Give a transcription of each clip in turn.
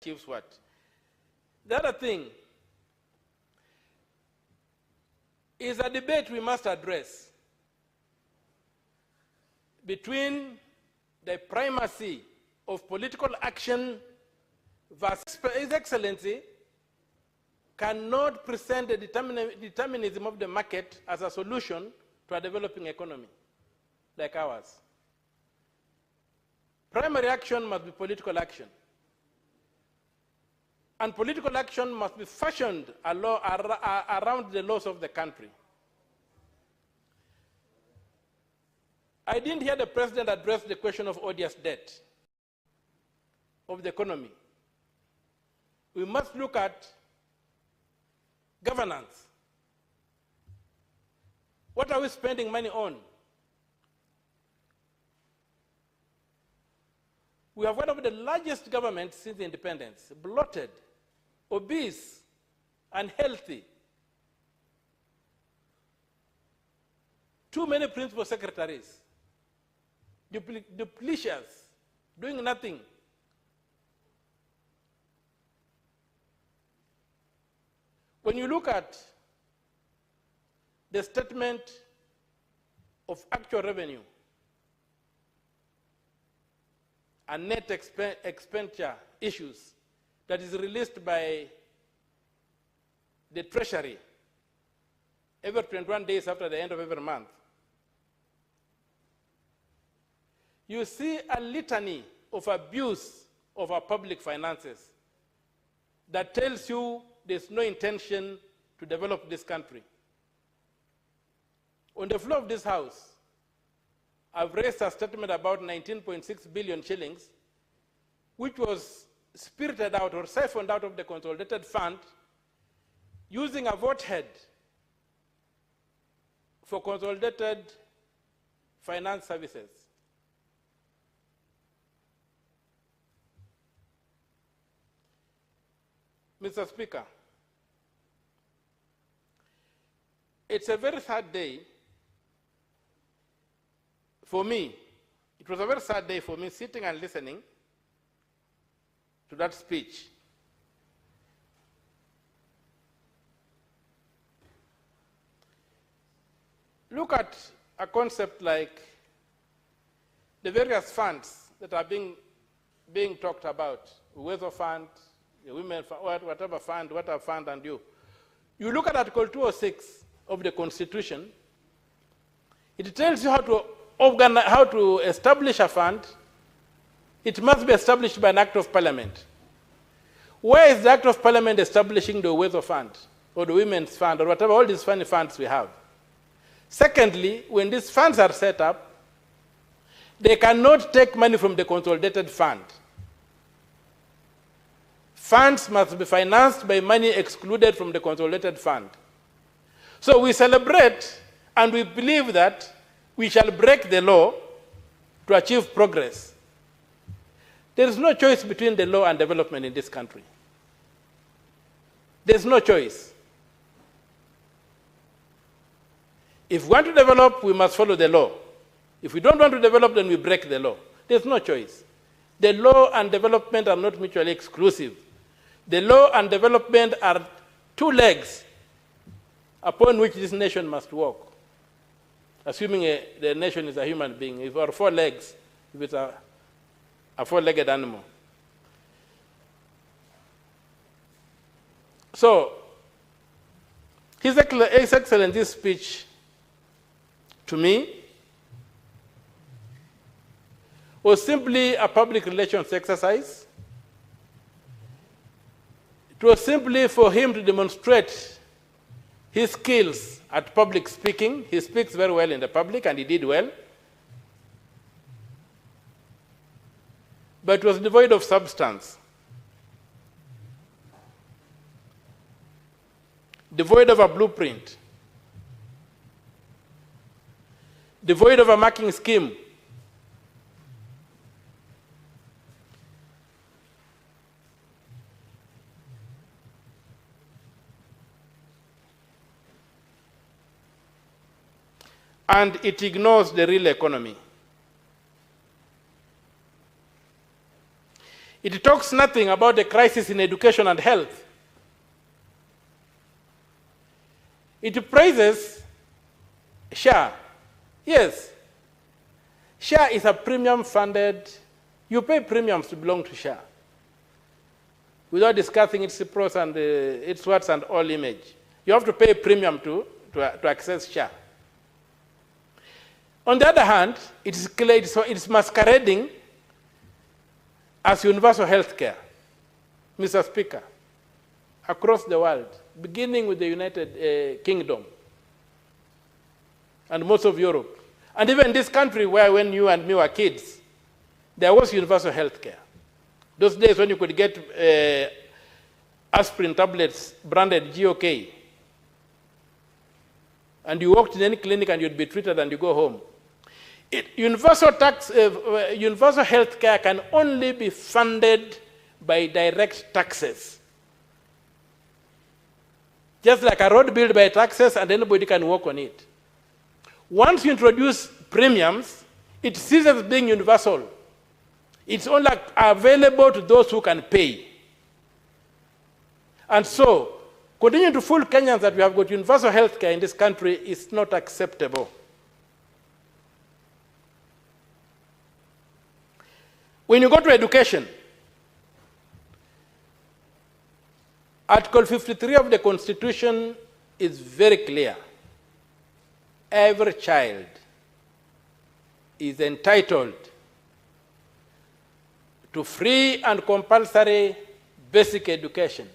achieves what. The other thing is a debate we must address between the primacy of political action versus His Excellency cannot present the determinism of the market as a solution to a developing economy like ours. Primary action must be political action. And political action must be fashioned around the laws of the country. I didn't hear the President address the question of odious debt of the economy. We must look at governance. What are we spending money on? We have one of the largest governments since independence, bloated, obese, unhealthy. Too many principal secretaries, duplicious, doing nothing. When you look at the statement of actual revenue and net expenditure issues that is released by the Treasury every 21 days after the end of every month, you see a litany of abuse of our public finances that tells you there's no intention to develop this country. On the floor of this House, I've raised a statement about 19.6 billion shillings, which was spirited out or siphoned out of the consolidated fund using a vote head for consolidated finance services. Mr. Speaker, it's a very sad day for me. It was a very sad day for me sitting and listening to that speech. Look at a concept like the various funds that are being talked about, the Weather Fund, the Women Fund, whatever fund, and you. You look at Article 206 of the Constitution, it tells you how to establish a fund. It must be established by an Act of Parliament. Where is the Act of Parliament establishing the Weather Fund or the Women's Fund or whatever, all these funny funds we have? Secondly, when these funds are set up, they cannot take money from the consolidated fund. Funds must be financed by money excluded from the consolidated fund. So we celebrate and we believe that we shall break the law to achieve progress. There is no choice between the law and development in this country. There's no choice. If we want to develop, we must follow the law. If we don't want to develop, then we break the law. There's no choice. The law and development are not mutually exclusive. The law and development are two legs upon which this nation must walk. Assuming the nation is a human being, if our 4 legs, if it's a 4-legged animal. So, His Excellency's speech to me was simply a public relations exercise. It was simply for him to demonstrate his skills at public speaking. He speaks very well in the public, and he did well. But it was devoid of substance, devoid of a blueprint, devoid of a marking scheme. And it ignores the real economy. It talks nothing about the crisis in education and health. It praises SHA. Yes, SHA is a premium funded, you pay premiums to belong to SHA without discussing its pros and its words and all image. You have to pay a premium to access SHA. On the other hand, it's masquerading as universal health care, Mr. Speaker, across the world, beginning with the United Kingdom and most of Europe. And even this country where when you and me were kids, there was universal health care. Those days when you could get aspirin tablets branded GOK, and you walked in any clinic and you'd be treated and you go home. Universal health care can only be funded by direct taxes. Just like a road built by taxes and anybody can walk on it. Once you introduce premiums, it ceases being universal. It's only available to those who can pay. And so, continuing to fool Kenyans that we have got universal health care in this country is not acceptable. When you go to education, Article 53 of the Constitution is very clear. Every child is entitled to free and compulsory basic education.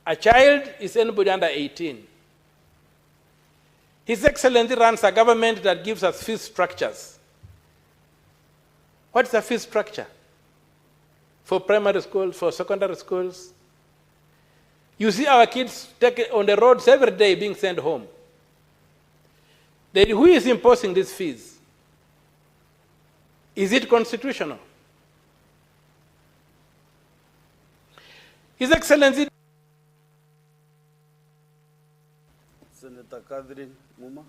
A child is anybody under 18. His Excellency runs a government that gives us fee structures. What is a fee structure? For primary schools, for secondary schools? You see our kids on the roads every day being sent home. Who is imposing these fees? Is it constitutional? His Excellency. Senator Catherine Muma.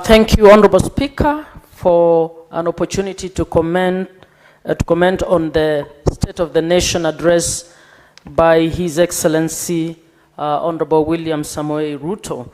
Thank you, Honorable Speaker, for an opportunity to comment on the State of the Nation address by His Excellency Honorable William Samoei Ruto.